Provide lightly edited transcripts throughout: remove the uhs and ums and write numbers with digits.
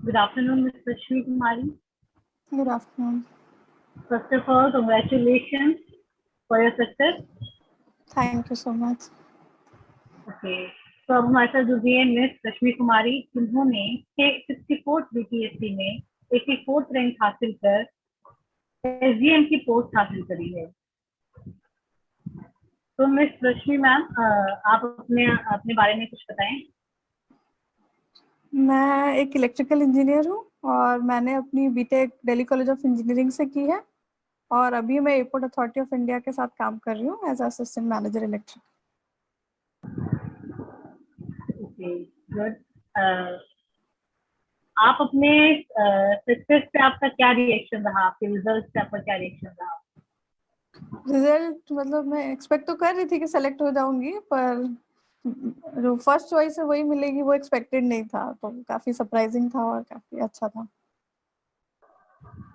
Good afternoon, Ms. Rashmi Kumari. Good afternoon. First of all, congratulations for your success. Thank you so much. Okay. तो अब हमारे साथ जुड़ी है miss रश्मि कुमारी, जिन्होंने 64th बीपीएससी में 84th रैंक हासिल कर एसडीएम की पोस्ट हासिल करी है। तो मिस रश्मि मैम, आप अपने अपने बारे में कुछ बताएं। मैं एक इलेक्ट्रिकल इंजीनियर हूँ और मैंने अपनी BTech Delhi college of engineering से की है और अभी मैं एयरपोर्ट अथॉरिटी ऑफ इंडिया के साथ काम कर रही हूँ as assistant manager electric. Okay, good. आप अपने सक्सेस पे आपका क्या रिएक्शन रहा, आपके रिजल्ट पे आपका क्या रिएक्शन रहा? रिजल्ट मतलब मैं एक्सपेक्ट तो कर रही थी कि सेलेक्ट हो जाऊंगी, पर जो फर्स्ट चॉइस है वही मिलेगी वो एक्सपेक्टेड नहीं था, तो काफी सरप्राइजिंग था और काफी अच्छा था।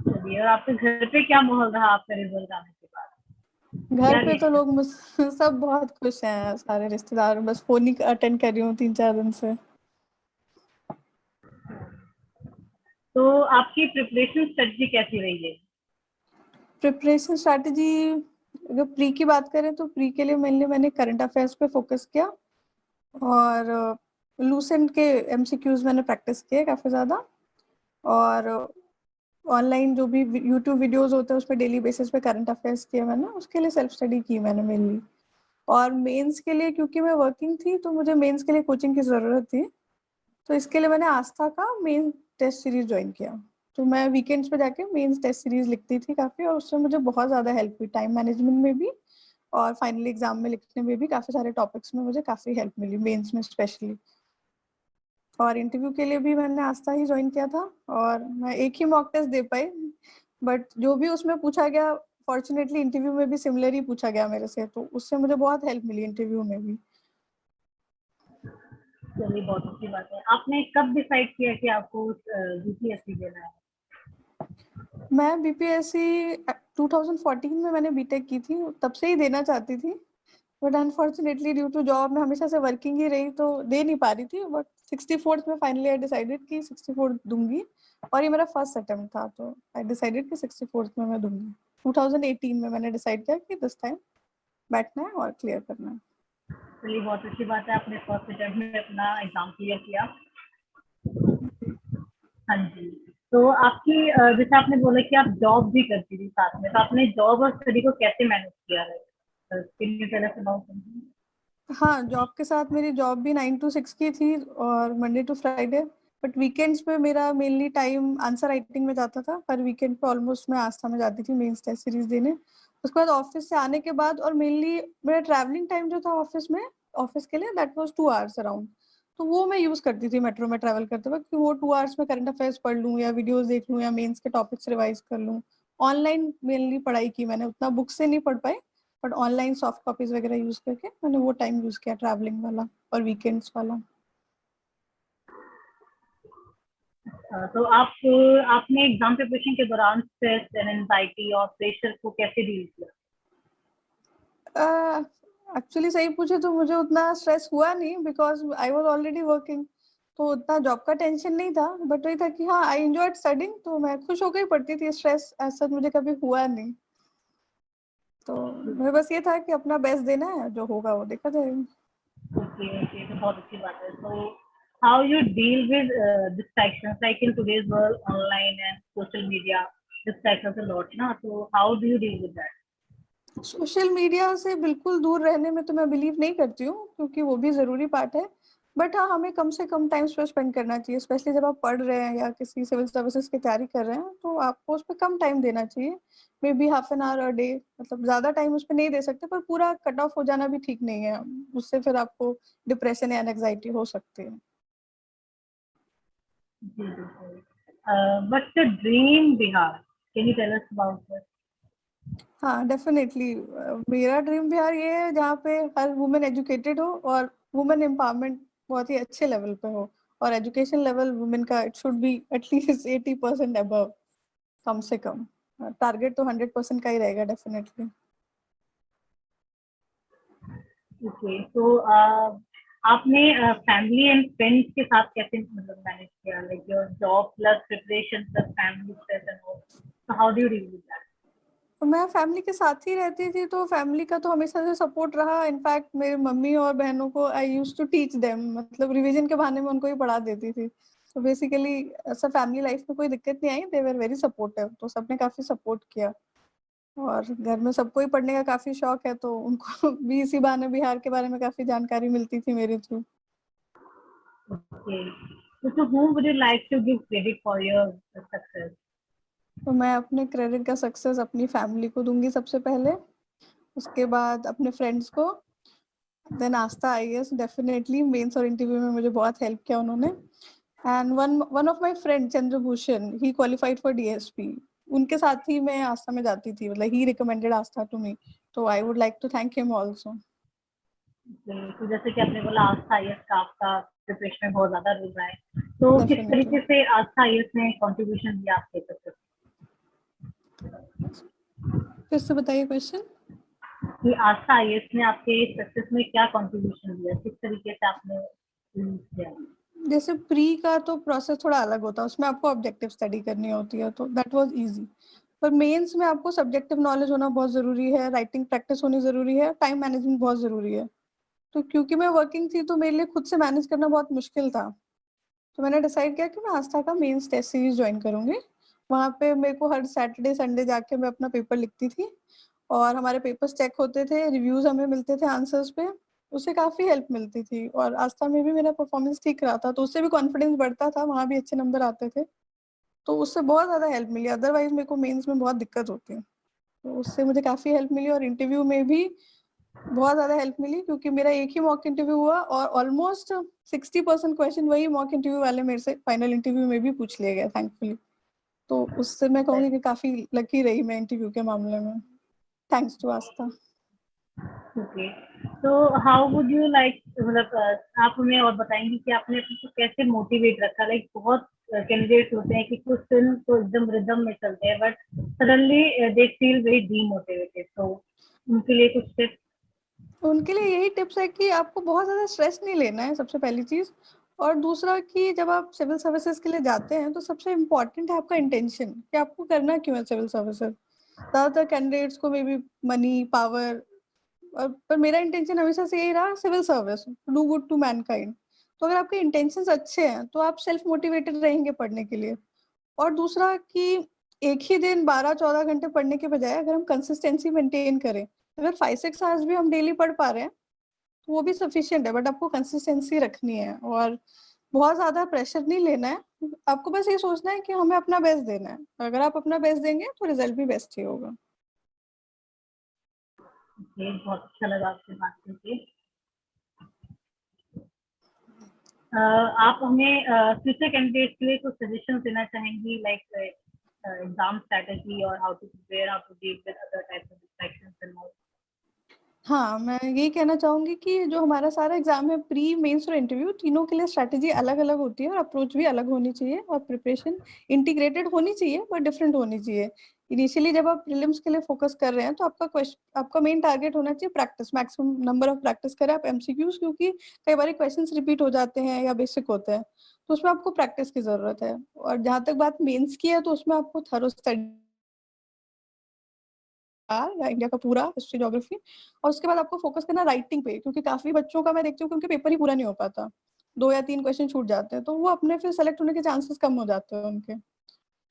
चलिए, और आपके घर पे क्या माहौल रहा आपका रिजल्ट आने के बाद? घर क्या पे तो रिएक्शन? लोग सब बहुत खुश हैं, सारे रिश्तेदार। बस फोन ही अटेंड कर रही हूँ 3-4 दिन से। तो आपकी प्रिपरेशन स्ट्रेटजी कैसी रही है? प्रिपरेशन स्ट्रैटेजी, अगर प्री की बात करें तो प्री के लिए मेनली मैंने करंट अफेयर्स पे फोकस किया और लूसेंट के एमसीक्यूज मैंने प्रैक्टिस किए काफ़ी ज़्यादा, और ऑनलाइन जो भी यूट्यूब वीडियोस होते हैं उस पर डेली बेसिस पे करंट अफेयर्स किए मैंने, उसके लिए सेल्फ स्टडी की मैंने मेनली। और मेंस के लिए क्योंकि मैं वर्किंग थी तो मुझे मेंस के लिए कोचिंग की ज़रूरत थी, तो इसके लिए मैंने आस्था का मेन टेस्ट सीरीज ज्वाइन किया। तो मैं वीकेंड्स पे जाके मेंस टेस्ट सीरीज लिखती थी काफ़ी, और उससे मुझे बहुत ज़्यादा हेल्प हुई टाइम मैनेजमेंट में भी, और फाइनली एग्जाम में लिखने में भी काफ़ी सारे टॉपिक्स में मुझे काफ़ी हेल्प मिली, मेंस में स्पेशली। और इंटरव्यू के लिए भी मैंने आस्था ही ज्वाइन किया था और मैं एक ही मॉक टेस्ट दे पाई, बट जो भी उसमें पूछा गया फॉर्चुनेटली इंटरव्यू में भी सिमिलर ही पूछा गया मेरे से, तो उससे मुझे बहुत हेल्प मिली इंटरव्यू में भी। चलिए, बहुत अच्छी बात है। आपने कब डिसाइड किया कि आपको यूपीएससी देना है? मैं बीपीएससी 2014 में मैंने बीटेक की थी, तब से ही देना चाहती थी, but unfortunately due to job में हमेशा से वर्किंग ही रही तो दे नहीं पा रही थी। बट 64th में फाइनली आई डिसाइडेड कि 64 दूंगी, और ये मेरा फर्स्ट अटेम्प्ट था, तो आई डिसाइडेड कि 64th में मैं दूंगी। 2018 में मैंने डिसाइड किया कि दिस टाइम बैठना है और क्लियर करना है। चलिए, बहुत अच्छी बात है, आपने फर्स्ट अटेम्प्ट में अपना एग्जाम क्लियर किया। हाँ जी। तो आपकी जैसे आपने बोला कि आप जॉब भी करती थी साथ में, तो आपने जॉब और स्टडी को कैसे मैनेज किया है? Can you tell us about something? हाँ, जॉब के साथ मेरी जॉब भी 9 to 6 की थी और Monday to Friday, but weekends पे मेरा मेनली टाइम आंसर राइटिंग में जाता था। हर वीकेंड पे ऑलमोस्ट मैं आस्था में जाती थी मेंस टेस्ट सीरीज देने। उसके बाद ऑफिस से आने के बाद, और मेनली मेरा ट्रैवलिंग टाइम जो था ऑफिस में, ऑफिस के लिए दैट वाज 2 hours अराउंड, तो वो मैं यूज करती थी मेट्रो में ट्रैवल करते वक्त कि वो 2 hours में करंट अफेयर्स पढ़ लूँ या वीडियोज देख लूँ या मेंस के टॉपिक्स रिवाइज कर लूँ। ऑनलाइन मेनली पढ़ाई की मैंने, उतना बुक से नहीं पढ़ पाई, बट ऑनलाइन सॉफ्ट कॉपीज वगैरह यूज करके मैंने वो टाइम यूज किया ट्रैवलिंग वाला और वीकेंड्स वाला। तो आपने एग्जाम प्रिपरेशन के दौरान स्ट्रेस एंड एंजाइटी और प्रेशर को कैसे डील किया? एक्चुअली सही पूछे तो मुझे उतना स्ट्रेस हुआ नहीं, because I was already working, तो उतना जॉब का टेंशन नहीं था। बट वही था कि हाँ, आई एंजॉयड स्टडिंग, तो मैं खुश होकर ही पढ़ती थी, स्ट्रेस ऐसा मुझे कभी हुआ नहीं। तो मैं बस ये था कि अपना बेस्ट देना है, जो होगा वो देखा जाएगा। ओके, ओके, तो बहुत अच्छी बात है। तो how you deal with distractions like in today's world, online and social media distract us a lot, ना? तो how do you deal with that? Social media से बिल्कुल दूर रहने में तो मैं बिलीव नहीं करती हूँ, क्योंकि वो भी ज़रूरी पार्ट है। बट हाँ, हमें कम से कम टाइम स्पेंड करना चाहिए, स्पेशली जब आप पढ़ रहे हैं या किसी सिविल सर्विसेज की तैयारी कर रहे हैं, तो आपको उस पर कम टाइम देना चाहिए। May be ½ an hour a day, मतलब ज़्यादा टाइम उस पर नहीं दे सकते, पर पूरा कट ऑफ हो जाना भी ठीक नहीं है। उससे फिर आपको डिप्रेशन या एंग्जाइटी हो सकती है। जी, बिल्कुल। What's your dream Bihar? Can you tell us about that? हाँ, डेफिनेटली। मेरा ड्रीम बिहार ये है जहाँ पे हर वुमेन एजुकेटेड हो और वुमेन एम्पावरमेंट बहुत ही अच्छे लेवल पे हो, और एजुकेशन लेवल वुमेन का it should be at least 80% above, कम से कम। टारगेट तो 100% का ही रहेगा डेफिनेटली। ओके, तो आपने फैमिली एंड फ्रेंड्स के साथ कैसे मतलब मैनेज किया, like your job plus preparation plus family stress and all, so how do you deal with that? तो मैं फैमिली के साथ ही रहती थी, तो फैमिली का तो हमेशा से सपोर्ट रहा। इनफैक्ट मेरे मम्मी और बहनों को I used to teach them, मतलब रिवीजन के बहाने में उनको ही पढ़ा देती थी। तो बेसिकली ऐसा फैमिली लाइफ में कोई दिक्कत नहीं आई, दे वर वेरी सपोर्टिव, तो सबने काफी सपोर्ट किया। और घर में सबको ही पढ़ने का काफी शौक है, तो उनको भी इसी बहाने बिहार के बारे में काफी जानकारी मिलती थी मेरे through. Okay. So to whom would you like to give credit for your success? तो मैं अपने क्रेडिट का सक्सेस अपनी फैमिली को दूंगी सबसे पहले, उसके बाद अपने फ्रेंड्स को, देन आस्था आईएएस डेफिनेटली, मेंस और इंटरव्यू में मुझे बहुत हेल्प किया उन्होंने। And one of my friend Chandrabhushan, he qualified for DSP, उनके साथ ही मैं आस्था में जाती थी, मतलब ही रिकमेंडेड आस्था टू मी, तो I would like to thank him also. तो जैसे कि आपने बोला आस्था आईएएस का आपका प्रिपरेशन में बहुत ज्यादा रोल रहा है, तो किस डेफिनेटली। तरीके से आस्था आईएएस ने कंट्रीब्यूशन दिया आपके सक्सेस? फिर से बताइए क्वेश्चन। कि आस्था आईएएस ने आपके सक्सेस में क्या कंट्रीब्यूशन दिया, किस तरीके से आपने यूज किया? जैसे प्री का तो प्रोसेस थोड़ा अलग होता है, उसमें आपको ऑब्जेक्टिव स्टडी करनी होती है, तो दैट वाज इजी। पर मेंस में आपको सब्जेक्टिव नॉलेज होना बहुत जरूरी है, राइटिंग प्रैक्टिस होनी जरूरी है, टाइम मैनेजमेंट बहुत जरूरी है। तो क्योंकि मैं वर्किंग थी, तो मेरे लिए खुद से मैनेज करना बहुत मुश्किल था, तो मैंने डिसाइड किया कि मैं आस्था का मेंस टेस्ट सीरीज ज्वाइन करूंगी। वहाँ पे मेरे को हर सैटरडे संडे जाके मैं अपना पेपर लिखती थी, और हमारे पेपर्स चेक होते थे, रिव्यूज हमें मिलते थे आंसर्स पे, उससे काफी हेल्प मिलती थी। और आस्था में भी मेरा परफॉर्मेंस ठीक रहा था, तो उससे भी कॉन्फिडेंस बढ़ता था, वहाँ भी अच्छे नंबर आते थे, तो उससे बहुत ज्यादा हेल्प मिली। अदरवाइज मेरे को मेंस में बहुत दिक्कत होती है, तो उससे मुझे काफी हेल्प मिली। और इंटरव्यू में भी बहुत ज्यादा हेल्प मिली, क्योंकि मेरा एक ही मॉक इंटरव्यू हुआ और ऑलमोस्ट 60% क्वेश्चन वही मॉक इंटरव्यू वाले मेरे से फाइनल इंटरव्यू में भी पूछ लिए गए, थैंकफुली। तो उससे मैं कहूँगी कि काफी लकी रही मैं इंटरव्यू के मामले में, थैंक्स टू आस्था। ओके, तो हाउ वुड यू लाइक, मतलब आप हमें और बताएंगे कि आपने अपने को कैसे मोटिवेट रखा? लाइक बहुत कैंडिडेट्स होते हैं कि कुछ दिन तो एकदम रिदम में चलते हैं, but suddenly they feel very demotivated, तो उनके लिए कुछ टिप्स? उनके लिए यही टिप्स है कि आपको बहुत ज्यादा स्ट्रेस नहीं लेना है, सबसे पहली चीज। और दूसरा कि जब आप सिविल सर्विसेज के लिए जाते हैं, तो सबसे इम्पोर्टेंट है आपका इंटेंशन, कि आपको करना क्यों है सिविल सर्विसेज। ज्यादातर कैंडिडेट्स को मे बी मनी, पावर, पर मेरा इंटेंशन हमेशा से यही रहा, civil service, do good to mankind. तो अगर आपके इंटेंशंस अच्छे हैं, तो आप सेल्फ मोटिवेटेड रहेंगे पढ़ने के लिए। और दूसरा कि एक ही दिन 12-14 घंटे पढ़ने के बजाय अगर हम कंसिस्टेंसी मेंटेन करें, अगर 5-6 आवर्स भी हम डेली पढ़ पा रहे हैं, तो वो भी सफिशिएंट है, बट आपको कंसिस्टेंसी रखनी है और बहुत ज्यादा प्रेशर नहीं लेना है। आपको बस ये सोचना है कि हमें अपना बेस्ट देना है, अगर आप अपना बेस्ट देंगे तो रिजल्ट भी बेस्ट ही होगा। ओके, बहुत अच्छा लगा आपसे बात करके। आप हमें फ्यूचर कैंडिडेट्स के लिए कुछ सजेशन देना चाहेंगी, लाइक एग्जाम स्ट्रेटजी और how to prepare, how to deal with other types of distractions and all? हाँ, मैं यही कहना चाहूंगी कि जो हमारा सारा एग्जाम है, प्री, मेंस और इंटरव्यू, तीनों के लिए स्ट्रैटेजी अलग अलग होती है और अप्रोच भी अलग होनी चाहिए, और प्रिपरेशन इंटीग्रेटेड होनी चाहिए बट डिफरेंट होनी चाहिए। इनिशियली जब आप प्रीलिम्स के लिए फोकस कर रहे हैं, तो आपका मेन टारगेट होना चाहिए practice, maximum number of practice करें आप एमसीक्यूज, क्योंकि कई बार क्वेश्चन रिपीट हो जाते हैं या बेसिक होते हैं, तो उसमें आपको प्रैक्टिस की जरूरत है। और जहां तक बात मेन्स की है, तो उसमें आपको थरो स्टडी या इंडिया का पूरा हिस्ट्री, ज्योग्राफी, और उसके बाद आपको फोकस करना राइटिंग पे, क्योंकि काफी बच्चों का मैं देखती हूँ कि उनके पेपर ही पूरा नहीं हो पाता, 2 या 3 क्वेश्चन छूट जाते हैं, तो वो अपने फिर सेलेक्ट होने के चांसेस कम हो जाते हैं उनके।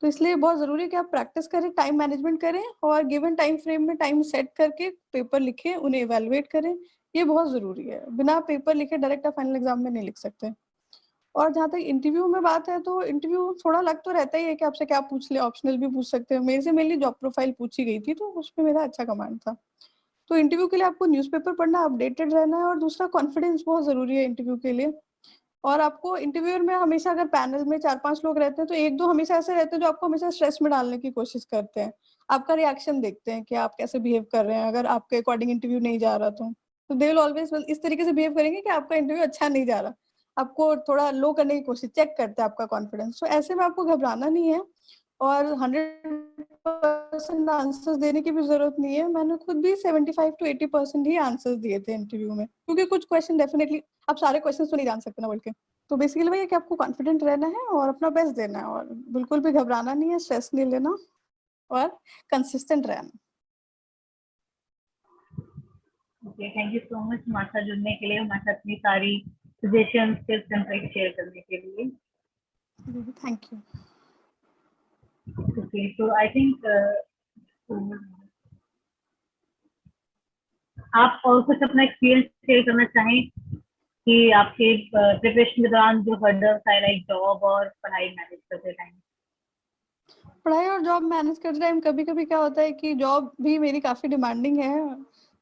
तो इसलिए बहुत जरूरी है कि आप प्रैक्टिस करें, टाइम मैनेजमेंट करें, और गिवन टाइम फ्रेम में टाइम सेट करके पेपर लिखें, उन्हें इवेलुएट करें। ये बहुत जरूरी है, बिना पेपर लिखे डायरेक्ट आप फाइनल एग्जाम में नहीं लिख सकते। और जहाँ तक इंटरव्यू में बात है, तो इंटरव्यू थोड़ा लग तो रहता ही है कि आपसे क्या पूछ ले, ऑप्शनल भी पूछ सकते हैं। मेरे से मेनली जॉब प्रोफाइल पूछी गई थी, तो उसमें मेरा अच्छा कमांड था। तो इंटरव्यू के लिए आपको न्यूज़पेपर पढ़ना, अपडेटेड रहना है, और दूसरा कॉन्फिडेंस बहुत जरूरी है इंटरव्यू के लिए। और आपको इंटरव्यूअर में हमेशा, अगर पैनल में 4-5 लोग रहते हैं, तो 1-2 हमेशा ऐसे रहते हैं जो आपको हमेशा स्ट्रेस में डालने की कोशिश करते हैं। आपका रिएक्शन देखते हैं कि आप कैसे बिहेव कर रहे हैं, अगर आपके अकॉर्डिंग इंटरव्यू नहीं जा रहा तो दे विल ऑलवेज इस तरीके से बिहेव करेंगे कि आपका इंटरव्यू अच्छा नहीं जा रहा, आपको थोड़ा लो करने की कोशिश, चेक करते हैं आपका कॉन्फिडेंस। तो ऐसे में आपको घबराना नहीं है, और 100 100% आंसर्स देने की भी जरूरत नहीं है, मैंने खुद भी 75 to 80% ही आंसर्स दिए थे इंटरव्यू में, क्योंकि कुछ क्वेश्चन डेफिनेटली आप सारे क्वेश्चन तो नहीं जान सकते ना बोल के। तो बेसिकली भैया कि आपको कॉन्फिडेंट रहना है और अपना बेस्ट देना है और बिल्कुल भी घबराना नहीं है, स्ट्रेस नहीं लेना और कंसिस्टेंट रहना। Okay, thank you so much हमारे साथ जुड़ने के लिए, हमारे साथ इतनी सारी suggestion tips and tricks share करने के लिए। Thank you. ओके, तो आई थिंक आप और कुछ अपना एक्सपीरियंस शेयर करना चाहें कि आपके प्रिपरेशन के दौरान जो हर्डल्स आए, लाइक जॉब और पढ़ाई मैनेज करते टाइम? पढ़ाई और जॉब मैनेज करते टाइम कभी कभी क्या होता है कि जॉब भी मेरी काफी डिमांडिंग है।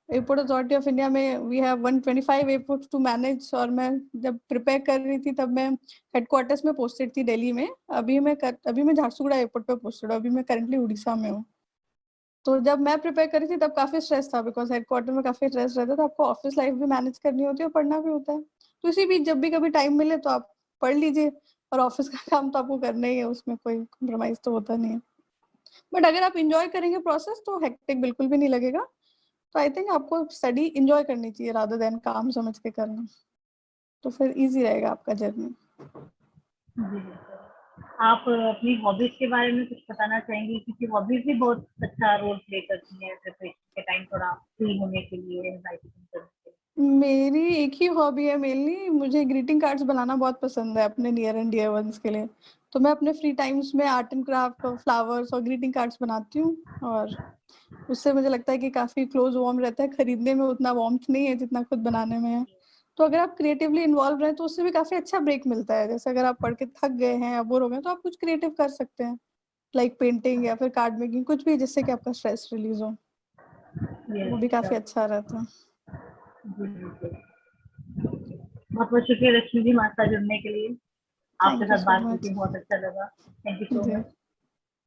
एयरपोर्ट अथॉरिटी ऑफ इंडिया में we have 125 airports to manage, और मैं जब प्रिपेयर कर रही थी तब मैं हेडक्वार्टर्स में पोस्टेड थी दिल्ली में। अभी मैं झारसुगुड़ा एयरपोर्ट पे पोस्टेड हूँ, अभी मैं करंटली उड़ीसा में हूँ। तो जब मैं प्रिपेयर कर रही थी तब काफी स्ट्रेस था, बिकॉज हेडक्वार्टर में काफी स्ट्रेस रहता था, आपको ऑफिस लाइफ भी मैनेज करनी होती है और पढ़ना भी होता है। तो इसी बीच जब भी कभी टाइम मिले तो आप पढ़ लीजिए, और ऑफिस का काम तो आपको करना ही है, उसमें कोई कॉम्प्रोमाइज तो होता नहीं है। बट अगर आप इंजॉय करेंगे प्रोसेस तो हेक्टिक बिल्कुल भी नहीं लगेगा। तो आई थिंक आपको स्टडी इंजॉय करनी चाहिए रादर देन काम समझ के करना, तो फिर इजी रहेगा आपका जर्नी। जी, आप अपनी हॉबीज के बारे में कुछ बताना चाहेंगे, क्योंकि हॉबीज भी बहुत अच्छा रोल प्ले करती है प्रिपरेशन के टाइम, थोड़ा फ्री होने के लिए, राइटिंग करने के लिए? मेरी एक ही हॉबी है मेनली, मुझे ग्रीटिंग कार्ड्स बनाना बहुत पसंद है अपने नियर एंड डियर वंस के लिए। तो मैं अपने फ्री टाइम्स में आर्ट एंड क्राफ्ट और फ्लावर्स और ग्रीटिंग कार्ड्स बनाती हूँ, और उससे मुझे लगता है कि काफी क्लोज वार्म रहता है। खरीदने में उतना वार्मथ नहीं है जितना खुद बनाने में है। तो अगर आप क्रिएटिवली इन्वॉल्व रहे तो उससे भी काफी अच्छा ब्रेक मिलता है। जैसे अगर आप पढ़ के थक गए हैं या बोर हो गए तो आप कुछ क्रिएटिव कर सकते हैं, लाइक पेंटिंग या फिर कार्ड मेकिंग, कुछ भी जिससे कि आपका स्ट्रेस रिलीज हो, वो भी काफी अच्छा रहता है। बहुत बहुत शुक्रिया लक्ष्मी जी हमारे साथ जुड़ने के लिए। आपके थैंक यू साथ सो बात मच। करके बहुत अच्छा लगा। थैंक यू सो जी, मच।